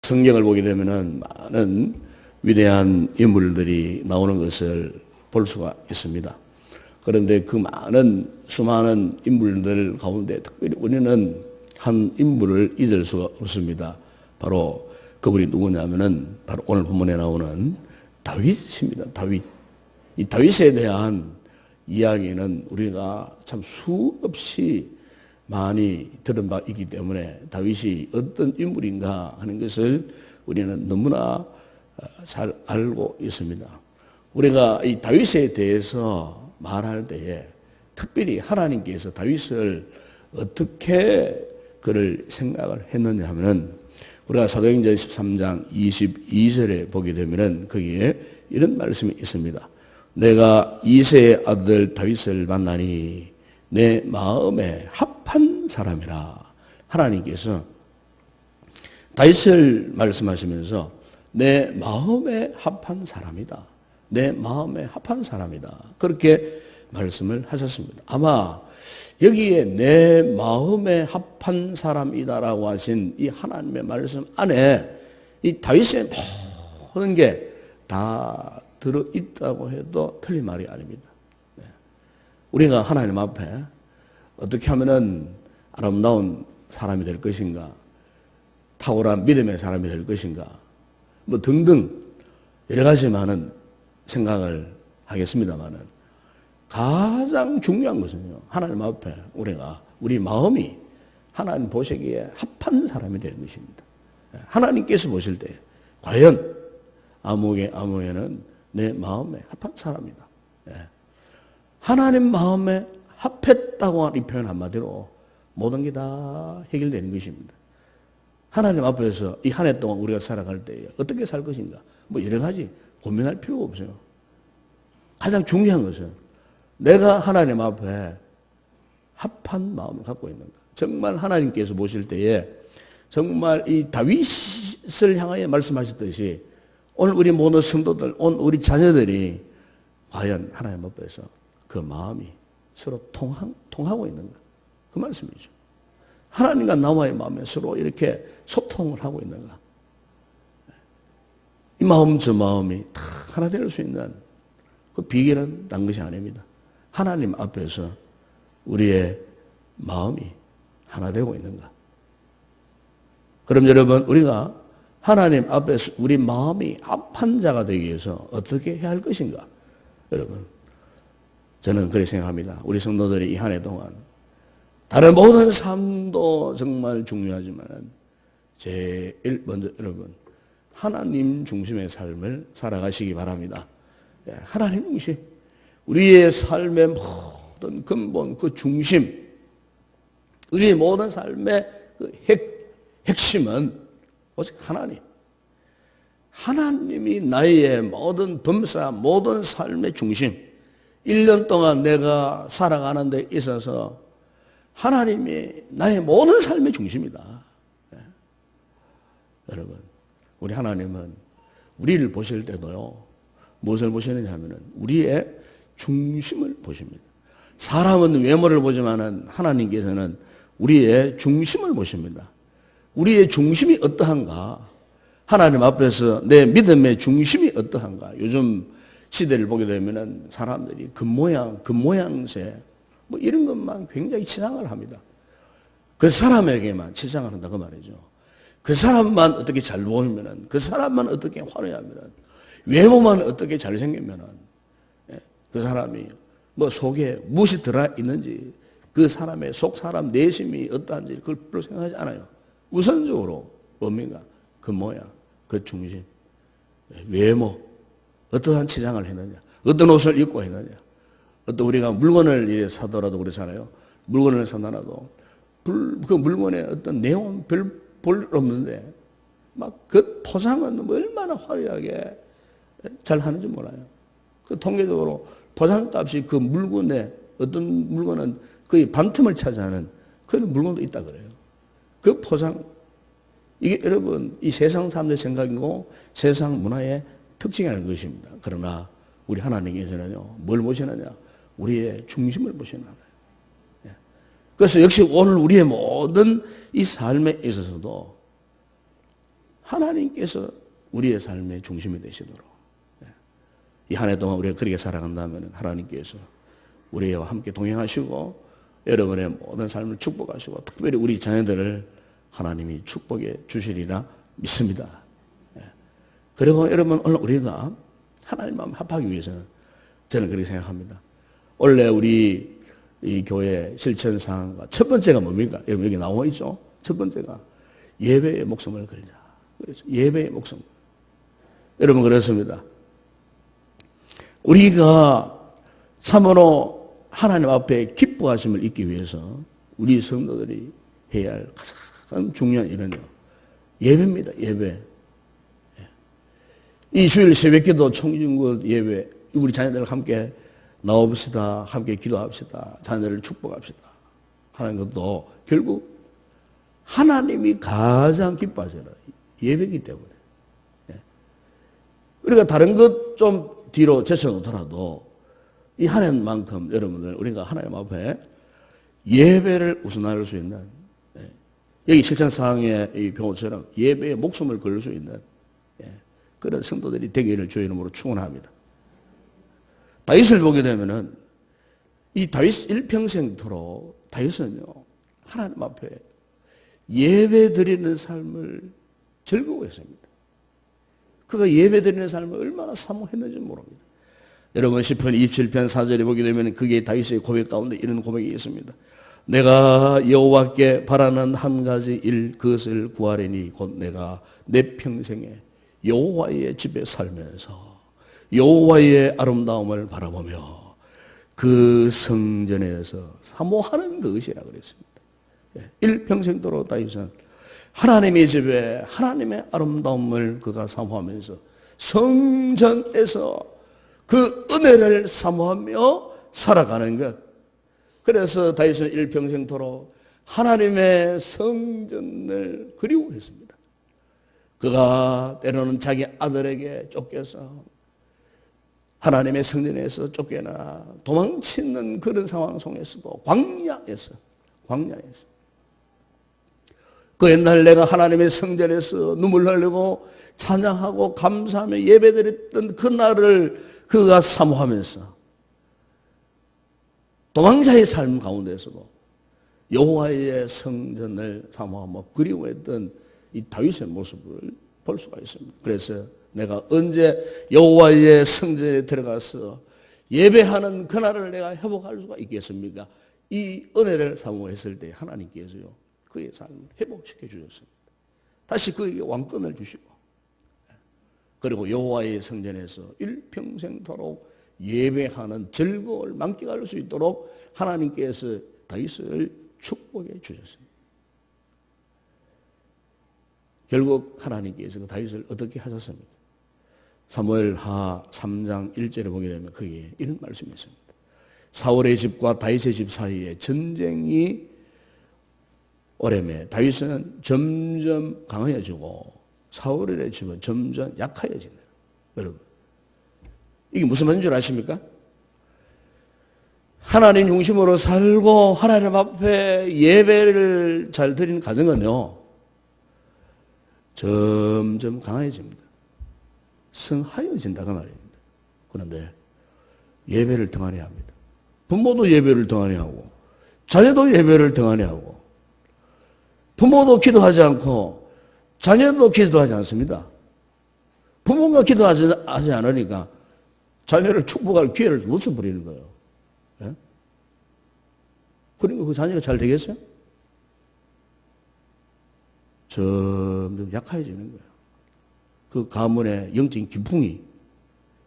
성경을 보게 되면은 많은 위대한 인물들이 나오는 것을 볼 수가 있습니다. 그런데 그 많은 수많은 인물들 가운데 특별히 우리는 한 인물을 잊을 수가 없습니다. 바로 그분이 누구냐면은 바로 오늘 본문에 나오는 다윗입니다. 다윗. 이 다윗에 대한 이야기는 우리가 참 수없이 많이 들은 바 있기 때문에 다윗이 어떤 인물인가 하는 것을 우리는 너무나 잘 알고 있습니다. 우리가 이 다윗에 대해서 말할 때에 특별히 하나님께서 다윗을 어떻게 그를 생각을 했느냐 하면은 우리가 사도행전 13장 22절에 보게 되면은 거기에 이런 말씀이 있습니다. 내가 이새의 아들 다윗을 만나니 내 마음에 합한 사람이라. 하나님께서 다윗을 말씀하시면서 내 마음에 합한 사람이다. 내 마음에 합한 사람이다. 그렇게 말씀을 하셨습니다. 아마 여기에 내 마음에 합한 사람이다라고 하신 이 하나님의 말씀 안에 이 다윗의 모든 게 다 들어있다고 해도 틀린 말이 아닙니다. 우리가 하나님 앞에 어떻게 하면은 아름다운 사람이 될 것인가, 탁월한 믿음의 사람이 될 것인가, 뭐 등등 여러 가지 많은 생각을 하겠습니다만은 가장 중요한 것은요, 하나님 앞에 우리 마음이 하나님 보시기에 합한 사람이 되는 것입니다. 하나님께서 보실 때 과연 아무개는 내 마음에 합한 사람이다. 하나님 마음에 합했다고 하는 이 표현 한마디로 모든 게 다 해결되는 것입니다. 하나님 앞에서 이 한 해 동안 우리가 살아갈 때 어떻게 살 것인가, 뭐 여러 가지 고민할 필요가 없어요. 가장 중요한 것은 내가 하나님 앞에 합한 마음을 갖고 있는가. 정말 하나님께서 보실 때에 정말 이 다윗을 향하여 말씀하셨듯이 오늘 우리 모든 성도들, 오늘 우리 자녀들이 과연 하나님 앞에서 그 마음이 서로 통하고 있는가. 그 말씀이죠. 하나님과 나와의 마음에 서로 이렇게 소통을 하고 있는가. 이 마음 저 마음이 다 하나 될 수 있는 그 비결은 딴 것이 아닙니다. 하나님 앞에서 우리의 마음이 하나 되고 있는가. 그럼 여러분, 우리가 하나님 앞에서 우리 마음이 합한 자가 되기 위해서 어떻게 해야 할 것인가? 여러분, 저는 그렇게 생각합니다. 우리 성도들이 이 한 해 동안 다른 모든 삶도 정말 중요하지만 제일 먼저 여러분, 하나님 중심의 삶을 살아가시기 바랍니다. 하나님 중심, 우리의 삶의 모든 근본, 그 중심, 우리의 모든 삶의 그 핵심은 오직 하나님. 하나님이 나의 모든 범사, 모든 삶의 중심. 1년 동안 내가 살아가는 데 있어서 하나님이 나의 모든 삶의 중심이다. 여러분, 우리 하나님은 우리를 보실 때도요, 무엇을 보시느냐 하면은 우리의 중심을 보십니다. 사람은 외모를 보지만은 하나님께서는 우리의 중심을 보십니다. 우리의 중심이 어떠한가? 하나님 앞에서 내 믿음의 중심이 어떠한가? 요즘 시대를 보게 되면은 사람들이 겉모양새, 뭐 이런 것만 굉장히 치장을 합니다. 그 사람에게만 치장을 한다, 그 말이죠. 그 사람만 어떻게 잘 보이면은, 그 사람만 어떻게 화려하면은, 외모만 어떻게 잘생기면은, 그 사람이 뭐 속에 무엇이 들어있는지, 그 사람의 속 사람 내심이 어떠한지 그걸 별로 생각하지 않아요. 우선적으로 뭡니까? 그 모양, 그 중심, 외모, 어떠한 치장을 했느냐, 어떤 옷을 입고 했느냐, 어떤 우리가 물건을 이래 사더라도 그렇잖아요. 물건을 사더라도 그 물건에 어떤 내용은 별 볼 없는데 막 그 포장은 뭐 얼마나 화려하게 잘 하는지 몰라요. 그 통계적으로 포장값이 그 물건에 어떤 물건은 거의 반틈을 차지하는 그런 물건도 있다 그래요. 그 포장, 이게 여러분 이 세상 사람들의 생각이고 세상 문화의 특징이라는 것입니다. 그러나 우리 하나님께서는요, 뭘 보시느냐? 우리의 중심을 보시는 하나님. 그래서 역시 오늘 우리의 모든 이 삶에 있어서도 하나님께서 우리의 삶의 중심이 되시도록 이 한 해 동안 우리가 그렇게 살아간다면 하나님께서 우리와 함께 동행하시고 여러분의 모든 삶을 축복하시고 특별히 우리 자녀들을 하나님이 축복해 주시리라 믿습니다. 그리고 여러분 오늘 우리가 하나님 마음 합하기 위해서는 저는 그렇게 생각합니다. 원래 우리 이 교회 실천사항과 첫 번째가 뭡니까? 여러분 여기 나와 있죠? 첫 번째가 예배의 목숨을 걸자. 그래서 예배의 목숨. 여러분 그렇습니다. 우리가 참으로 하나님 앞에 기뻐하심을 잊기 위해서 우리 성도들이 해야 할 가장 중요한 일은요. 예배입니다. 예배. 이 주일 새벽기도 청진구 예배 우리 자녀들 함께 나옵시다. 함께 기도합시다. 자녀들을 축복합시다. 하는 것도 결국 하나님이 가장 기뻐하잖아요. 예배이기 때문에. 우리가 다른 것 좀 뒤로 제쳐놓더라도 이 한 해만큼 여러분들 우리가 하나님 앞에 예배를 우선할 수 있는 여기 실천사항의 이 병호처럼 예배에 목숨을 걸을 수 있는 그런 성도들이 되기를 주의 이름으로 축원합니다. 다윗을 보게 되면은 이 다윗 일평생토록 다윗은요 하나님 앞에 예배 드리는 삶을 즐거워했습니다. 그가 예배 드리는 삶을 얼마나 사모했는지 모릅니다. 여러분 시편 27편 4절에 보게 되면 그게 다윗의 고백 가운데 이런 고백이 있습니다. 내가 여호와께 바라는 한 가지 일 그것을 구하리니 곧 내가 내 평생에 여호와의 집에 살면서 여호와의 아름다움을 바라보며 그 성전에서 사모하는 것이라 그랬습니다. 일평생도록 다윗은 하나님의 집에 하나님의 아름다움을 그가 사모하면서 성전에서 그 은혜를 사모하며 살아가는 것. 그래서 다윗은 일평생토록 하나님의 성전을 그리워했습니다. 그가 때로는 자기 아들에게 쫓겨서 하나님의 성전에서 쫓겨나 도망치는 그런 상황 속에서도 광야에서 그 옛날 내가 하나님의 성전에서 눈물 흘리고 찬양하고 감사하며 예배드렸던 그날을 그가 사모하면서 도망자의 삶 가운데서도 여호와의 성전을 사모하며 그리워했던 이 다윗의 모습을 볼 수가 있습니다. 그래서 내가 언제 여호와의 성전에 들어가서 예배하는 그날을 내가 회복할 수가 있겠습니까? 이 은혜를 사모했을 때 하나님께서요 그의 삶을 회복시켜 주셨습니다. 다시 그에게 왕권을 주시고 그리고 여호와의 성전에서 일평생토록 예배하는 즐거움을 만끽할 수 있도록 하나님께서 다윗을 축복해 주셨습니다. 결국 하나님께서 그 다윗을 어떻게 하셨습니까? 사무엘하 3장 1절에 보게 되면 거기에 이런 말씀이 있습니다. 사울의 집과 다윗의 집 사이에 전쟁이 오래매 다윗은 점점 강해지고 사울의 집은 점점 약해진다. 여러분 이게 무슨 말인 줄 아십니까? 하나님 중심으로 살고 하나님 앞에 예배를 잘 드리는 가정은요 점점 강해집니다. 성하여진다 그 말입니다. 그런데 예배를 등한히 합니다. 부모도 예배를 등한히 하고 자녀도 예배를 등한히 하고 부모도 기도하지 않고 자녀도 기도하지 않습니다. 부모가 기도하지 않으니까 자녀를 축복할 기회를 놓쳐버리는 거예요. 예? 그러니까 그 자녀가 잘 되겠어요? 점점 약해지는 거예요. 그 가문의 영적인 기풍이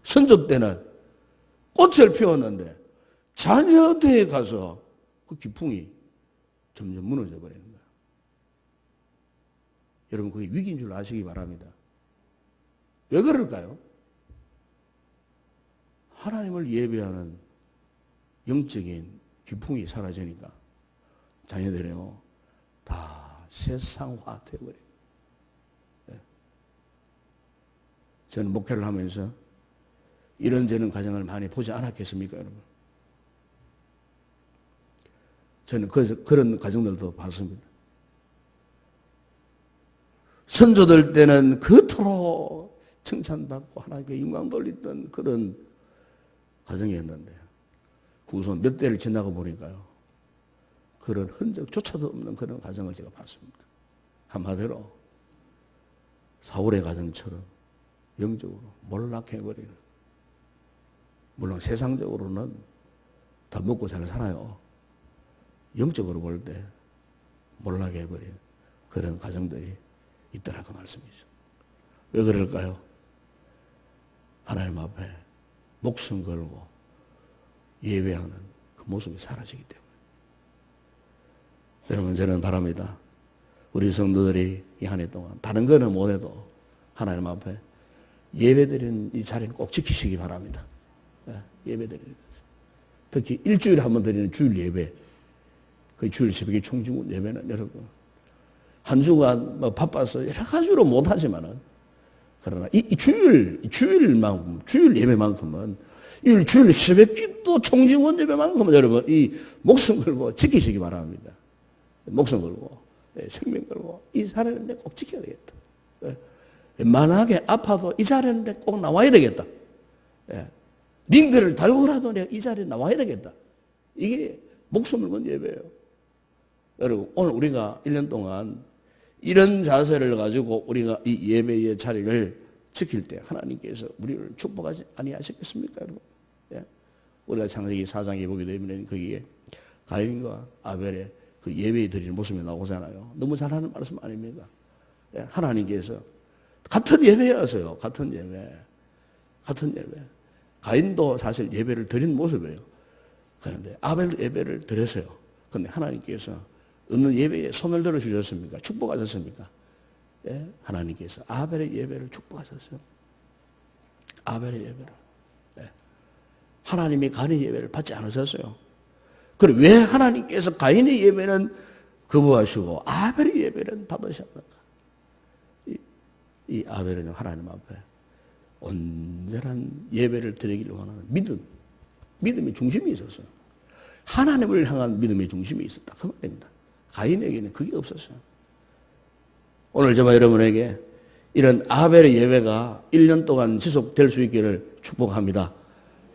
선조 때는 꽃을 피웠는데 자녀들에 가서 그 기풍이 점점 무너져 버리는 거예요. 여러분 그게 위기인 줄 아시기 바랍니다. 왜 그럴까요? 하나님을 예배하는 영적인 기풍이 사라지니까 자녀들이요 다 세상화 되어버려요. 저는 목회를 하면서 이런저런 가정을 많이 보지 않았겠습니까, 여러분? 저는 그래서 그런 가정들도 봤습니다. 선조들 때는 그토록 칭찬받고 하나님께 영광 돌리던 그런 가정이었는데 후손 몇 대를 지나고 보니까요, 그런 흔적조차도 없는 그런 가정을 제가 봤습니다. 한마디로 사울의 가정처럼 영적으로 몰락해버리는, 물론 세상적으로는 다 먹고 잘 살아요. 영적으로 볼 때 몰락해버린 그런 가정들이 있더라고 말씀이죠. 왜 그럴까요? 하나님 앞에 목숨 걸고 예배하는 그 모습이 사라지기 때문에. 여러분, 저는 바랍니다. 우리 성도들이 이 한 해 동안 다른 거는 못해도 하나님 앞에 예배드리는 이 자리는 꼭 지키시기 바랍니다. 예배드리는 것. 특히 일주일에 한 번 드리는 주일 예배, 그 주일 새벽에 총진군 예배는 여러분 한 주간 뭐 바빠서 여러 가지로 못하지만은, 그러나 이 주일 예배만큼은, 이 주일 새벽기도 총진군 예배만큼은 여러분 이 목숨 걸고 지키시기 바랍니다. 목숨 걸고 생명 걸고 이 자리는 꼭 지켜야 되겠다. 만약에 아파도 이 자리는 꼭 나와야 되겠다. 링크를 달고라도 내가 이 자리에 나와야 되겠다. 이게 목숨을 건 예배예요. 여러분, 오늘 우리가 1년 동안 이런 자세를 가지고 우리가 이 예배의 자리를 지킬 때 하나님께서 우리를 축복하지 아니하시겠습니까, 여러분? 우리가 창세기 4장에 보게 되면 거기에 가인과 아벨의 그 예배 드리는 모습이 나오잖아요. 너무 잘하는 말씀 아닙니까? 하나님께서 같은 예배였어요. 같은 예배. 가인도 사실 예배를 드린 모습이에요. 그런데 아벨 예배를 드렸어요. 그런데 하나님께서 어느 예배에 손을 들어주셨습니까? 축복하셨습니까? 하나님께서 아벨의 예배를 축복하셨어요. 아벨의 예배를. 하나님이 가인의 예배를 받지 않으셨어요. 그럼 왜 하나님께서 가인의 예배는 거부하시고 아벨의 예배는 받으셨는가? 이 아벨은 하나님 앞에 온전한 예배를 드리기를 원하는 믿음의 중심이 있었어요. 하나님을 향한 믿음의 중심이 있었다, 그 말입니다. 가인에게는 그게 없었어요. 오늘 저와 여러분에게 이런 아벨의 예배가 1년 동안 지속될 수 있기를 축복합니다.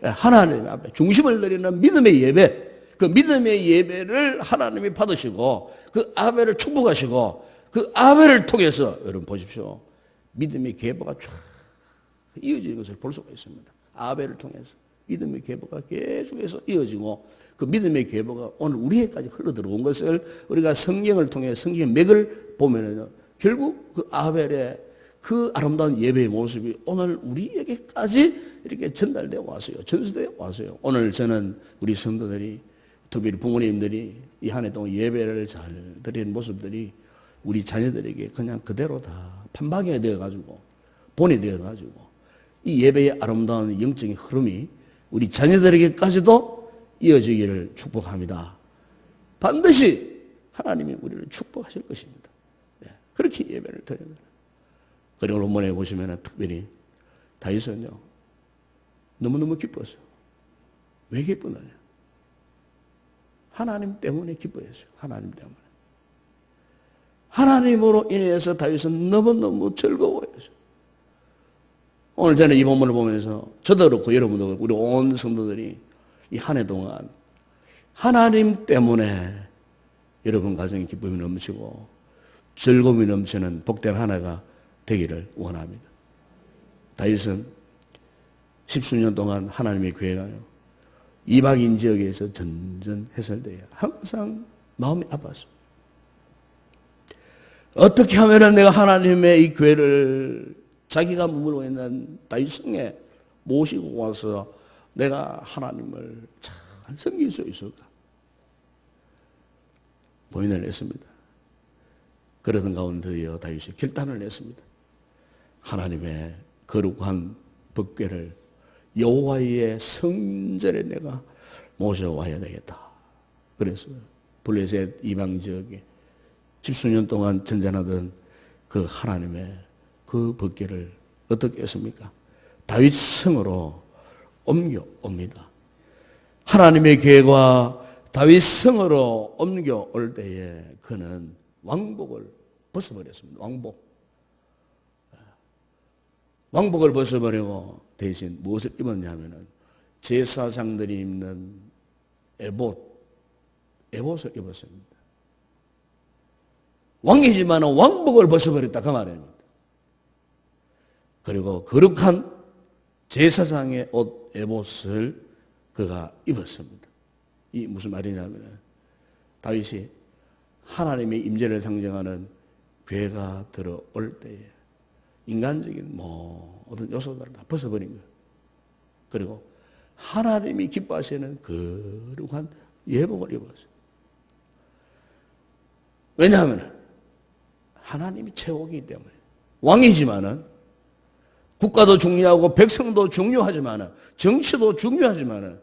하나님 앞에 중심을 드리는 믿음의 예배, 그 믿음의 예배를 하나님이 받으시고 그 아벨을 축복하시고 그 아벨을 통해서 여러분 보십시오. 믿음의 계보가 쫙 이어지는 것을 볼 수가 있습니다. 아벨을 통해서 믿음의 계보가 계속해서 이어지고 그 믿음의 계보가 오늘 우리에게까지 흘러들어온 것을 우리가 성경을 통해 성경의 맥을 보면은 결국 그 아벨의 그 아름다운 예배의 모습이 오늘 우리에게까지 이렇게 전달되어 왔어요. 전수되어 왔어요. 오늘 저는 우리 성도들이, 특별히 부모님들이 이 한 해 동안 예배를 잘 드리는 모습들이 우리 자녀들에게 그냥 그대로 다 판박이 되어가지고 본이 되어가지고 이 예배의 아름다운 영적인 흐름이 우리 자녀들에게까지도 이어지기를 축복합니다. 반드시 하나님이 우리를 축복하실 것입니다. 그렇게 예배를 드립니다. 그리고 본문에 보시면 특별히 다윗은요 너무너무 기뻤어요. 왜 기쁘느냐? 하나님 때문에 기뻐했어요. 하나님 때문에. 하나님으로 인해서 다윗은 너무너무 즐거워했어요. 오늘 저는 이 본문을 보면서 저도 그렇고 여러분도 그렇고 우리 온 성도들이 이 한 해 동안 하나님 때문에 여러분 가정에 기쁨이 넘치고 즐거움이 넘치는 복된 한 해가 되기를 원합니다. 다윗은 10수년 동안 하나님의 교회가요 이방인 지역에서 전전해설되어 항상 마음이 아팠습니다. 어떻게 하면 내가 하나님의 이 교회를 자기가 머물고 있는 다윗성에 모시고 와서 내가 하나님을 잘 섬길 수 있을까? 고민을 했습니다. 그러던 가운데에 다윗이 결단을 냈습니다. 하나님의 거룩한 법궤를 여호와의 성전에 내가 모셔와야 되겠다. 그래서 블레셋 이방 지역에 10수년 동안 전전하던 그 하나님의 그 법궤를 어떻게 했습니까? 다윗 성으로 옮겨옵니다. 하나님의 교회가 다윗 성으로 옮겨올 때에 그는 왕복을 벗어버렸습니다. 왕복. 왕복을 벗어버리고 대신 무엇을 입었냐면은 제사장들이 입는 에봇을 입었습니다. 왕이지만 왕복을 벗어버렸다 그 말입니다. 그리고 거룩한 제사장의 옷 에봇을 그가 입었습니다. 이 무슨 말이냐면 다윗이 하나님의 임재를 상징하는 괴가 들어올 때에 인간적인 모든 요소들을 다 벗어버린 거예요. 그리고 하나님이 기뻐하시는 거룩한 예복을 입었어요. 왜냐하면 하나님이 최고이기 때문에. 왕이지만은 국가도 중요하고 백성도 중요하지만은 정치도 중요하지만은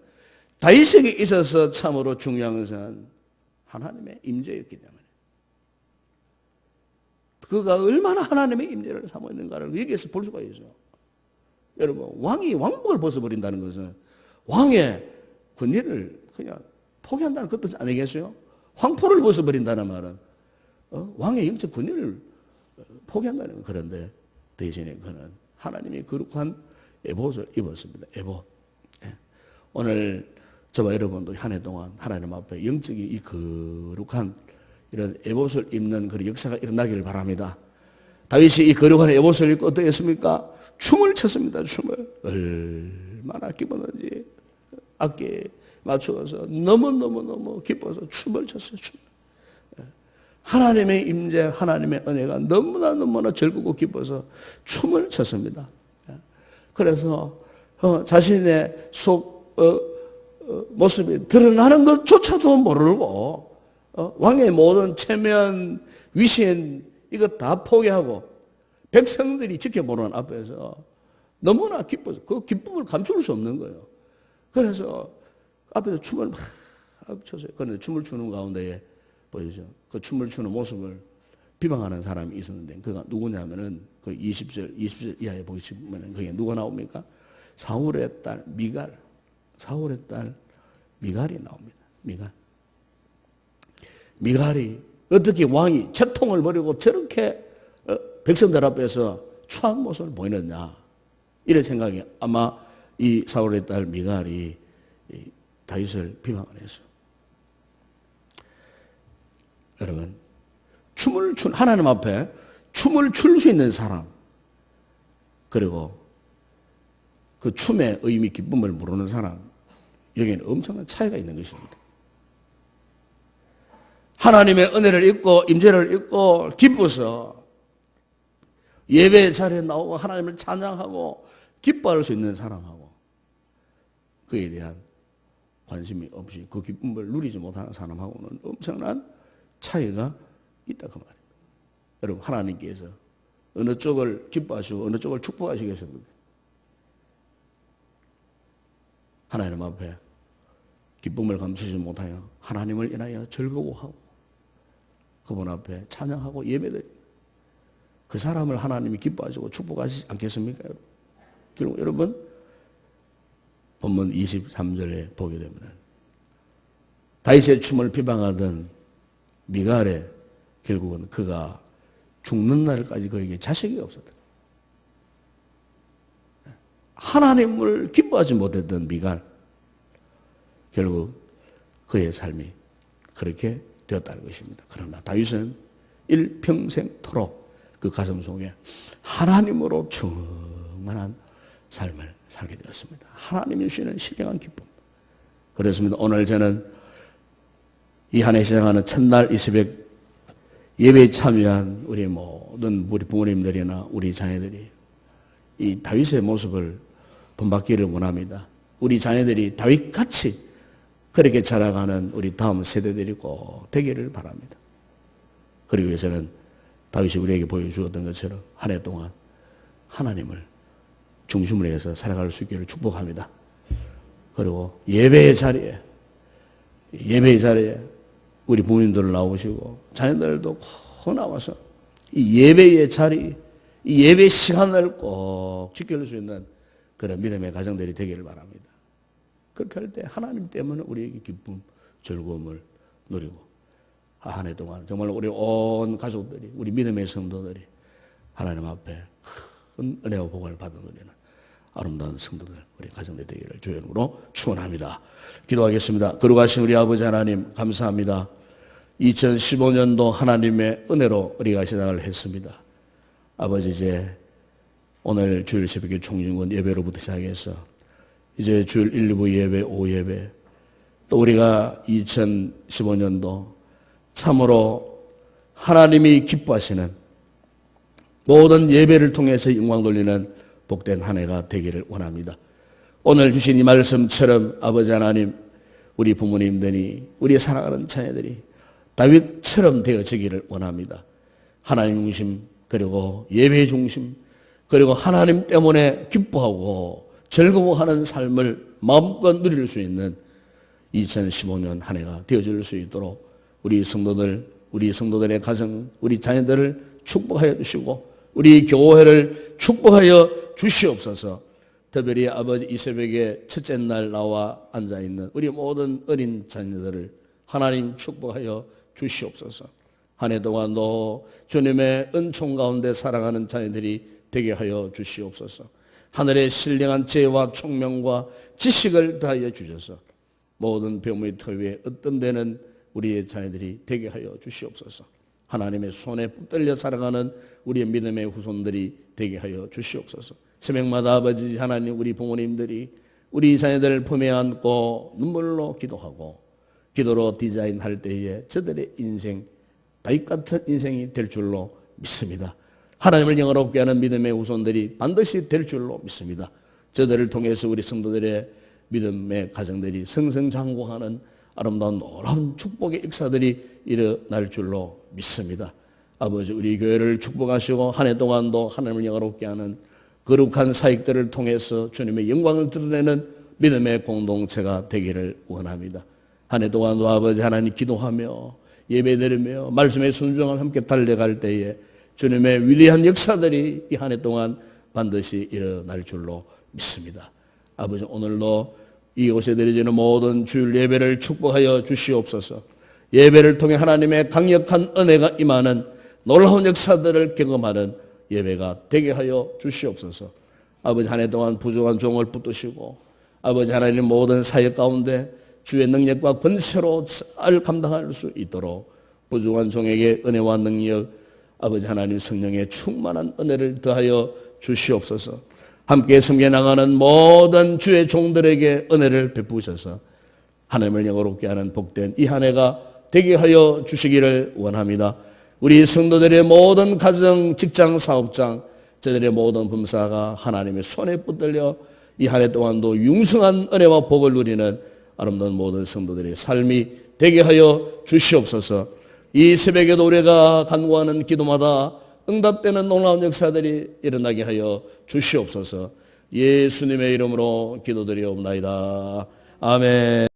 다윗에게 있어서 참으로 중요한 것은 하나님의 임재였기 때문에. 그가 얼마나 하나님의 임재를 삼고 있는가를 여기에서 볼 수가 있어요. 여러분, 왕이 왕복을 벗어버린다는 것은 왕의 권위를 그냥 포기한다는 것도 아니겠어요? 황포를 벗어버린다는 말은 왕의 영적 권위를 포기한다는 거. 그런데 대신에 그는 하나님의 거룩한 에봇을 입었습니다. 에봇. 오늘 저와 여러분도 한 해 동안 하나님 앞에 영적인 이 거룩한 이런 에봇을 입는 그런 역사가 일어나기를 바랍니다. 다윗이 이 거룩한 에봇을 입고 어떻게 했습니까? 춤을 췄습니다. 춤을. 얼마나 기뻤는지 악기에 맞추어서 너무너무 기뻐서 춤을 췄어요. 춤. 하나님의 임재, 하나님의 은혜가 너무나 즐겁고 기뻐서 춤을 췄습니다. 그래서 자신의 속 모습이 드러나는 것조차도 모르고 왕의 모든 체면, 위신 이거 다 포기하고 백성들이 지켜보는 앞에서 너무나 기뻐서 그 기쁨을 감출 수 없는 거예요. 그래서 앞에서 춤을 막 췄어요. 그런데 춤을 추는 가운데에 보이죠? 그 춤을 추는 모습을 비방하는 사람이 있었는데 그가 누구냐면은 그 20절 이하에 보시면 그게 누가 나옵니까? 사울의 딸 미갈. 사울의 딸 미갈이 나옵니다. 미갈이 어떻게 왕이 채통을 버리고 저렇게 백성들 앞에서 추한 모습을 보이느냐 이런 생각이 아마 이 사울의 딸 미갈이 다윗을 비방을 했어요. 여러분, 하나님 앞에 춤을 출 수 있는 사람, 그리고 그 춤의 의미, 기쁨을 모르는 사람, 여기에는 엄청난 차이가 있는 것입니다. 하나님의 은혜를 잊고, 임재를 잊고, 기뻐서 예배 자리에 나오고 하나님을 찬양하고 기뻐할 수 있는 사람하고 그에 대한 관심이 없이 그 기쁨을 누리지 못하는 사람하고는 엄청난 차이가 있다 그 말입니다. 여러분, 하나님께서 어느 쪽을 기뻐하시고 어느 쪽을 축복하시겠습니까? 하나님 앞에 기쁨을 감추지 못하여 하나님을 인하여 즐거워하고 그분 앞에 찬양하고 예배드립니다. 그 사람을 하나님이 기뻐하시고 축복하시지 않겠습니까? 결국 여러분 본문 23절에 보게 되면 다윗의 춤을 비방하던 미갈의 결국은 그가 죽는 날까지 그에게 자식이 없었다. 하나님을 기뻐하지 못했던 미갈, 결국 그의 삶이 그렇게 되었다는 것입니다. 그러나 다윗은 일평생토록 그 가슴 속에 하나님으로 충만한 삶을 살게 되었습니다. 하나님이 주시는 신령한 기쁨. 그렇습니다. 오늘 저는 이 한 해 시작하는 첫날 이 새벽 예배에 참여한 우리 모든 우리 부모님들이나 우리 자녀들이 이 다윗의 모습을 본받기를 원합니다. 우리 자녀들이 다윗같이 그렇게 자라가는 우리 다음 세대들이 꼭 되기를 바랍니다. 그리고 위해서는 다윗이 우리에게 보여주었던 것처럼 한 해 동안 하나님을 중심으로 해서 살아갈 수 있기를 축복합니다. 그리고 예배의 자리에 우리 부모님들 나오시고 자녀들도 꼭 나와서 이 예배의 자리, 이 예배 시간을 꼭 지킬 수 있는 그런 믿음의 가정들이 되기를 바랍니다. 그렇게 할 때 하나님 때문에 우리에게 기쁨, 즐거움을 누리고 한 해 동안 정말 우리 온 가족들이, 우리 믿음의 성도들이 하나님 앞에 큰 은혜와 복을 받은 우리는 아름다운 성도들, 우리 가정들 되기를 주의 이름으로 축원합니다. 기도하겠습니다. 거룩하신 우리 아버지 하나님 감사합니다. 2015년도 하나님의 은혜로 우리가 시작을 했습니다. 아버지, 이제 오늘 주일 새벽에 총진군 예배로부터 시작해서 이제 주일 1, 2부 예배, 오후 예배, 또 우리가 2015년도 참으로 하나님이 기뻐하시는 모든 예배를 통해서 영광 돌리는 복된 한 해가 되기를 원합니다. 오늘 주신 이 말씀처럼 아버지 하나님, 우리 부모님들이, 우리 사랑하는 자녀들이 다윗처럼 되어지기를 원합니다. 하나님 중심, 그리고 예배 중심, 그리고 하나님 때문에 기뻐하고 즐거워하는 삶을 마음껏 누릴 수 있는 2015년 한 해가 되어질 수 있도록 우리 성도들, 우리 성도들의 가정, 우리 자녀들을 축복하여 주시고 우리 교회를 축복하여 주시옵소서. 특별히 아버지, 이 새벽에 첫째 날 나와 앉아있는 우리 모든 어린 자녀들을 하나님 축복하여 주시옵소서. 한 해 동안도 주님의 은총 가운데 살아가는 자녀들이 되게 하여 주시옵소서. 하늘의 신령한 지혜와 총명과 지식을 다하여 주셔서 모든 병의 터위에 어떤 데는 우리의 자녀들이 되게 하여 주시옵소서. 하나님의 손에 붙들려 살아가는 우리의 믿음의 후손들이 되게 하여 주시옵소서. 새벽마다 아버지 하나님, 우리 부모님들이 우리 자녀들을 품에 안고 눈물로 기도하고 기도로 디자인할 때에 저들의 인생, 다윗 같은 인생이 될 줄로 믿습니다. 하나님을 영화롭게 하는 믿음의 후손들이 반드시 될 줄로 믿습니다. 저들을 통해서 우리 성도들의 믿음의 가정들이 승승장구하는 아름다운 놀라운 축복의 역사들이 일어날 줄로 믿습니다. 아버지, 우리 교회를 축복하시고 한 해 동안도 하나님을 영화롭게 하는 거룩한 사역들을 통해서 주님의 영광을 드러내는 믿음의 공동체가 되기를 원합니다. 한 해 동안도 아버지 하나님 기도하며 예배드리며 말씀의 순종함 함께 달려갈 때에 주님의 위대한 역사들이 이 한 해 동안 반드시 일어날 줄로 믿습니다. 아버지, 오늘도 이곳에 드려지는 모든 주일 예배를 축복하여 주시옵소서. 예배를 통해 하나님의 강력한 은혜가 임하는 놀라운 역사들을 경험하는 예배가 되게 하여 주시옵소서. 아버지, 한 해 동안 부족한 종을 붙드시고 아버지 하나님 모든 사역 가운데 주의 능력과 권세로 잘 감당할 수 있도록 부족한 종에게 은혜와 능력, 아버지 하나님 성령의 충만한 은혜를 더하여 주시옵소서. 함께 섬겨나가는 모든 주의 종들에게 은혜를 베푸셔서 하나님을 영화롭게 하는 복된 이 한 해가 되게 하여 주시기를 원합니다. 우리 성도들의 모든 가정, 직장, 사업장, 저들의 모든 범사가 하나님의 손에 붙들려 이 한 해 동안도 융성한 은혜와 복을 누리는 아름다운 모든 성도들의 삶이 되게 하여 주시옵소서. 이 새벽에도 우리가 간구하는 기도마다 응답되는 놀라운 역사들이 일어나게 하여 주시옵소서. 예수님의 이름으로 기도드리옵나이다. 아멘.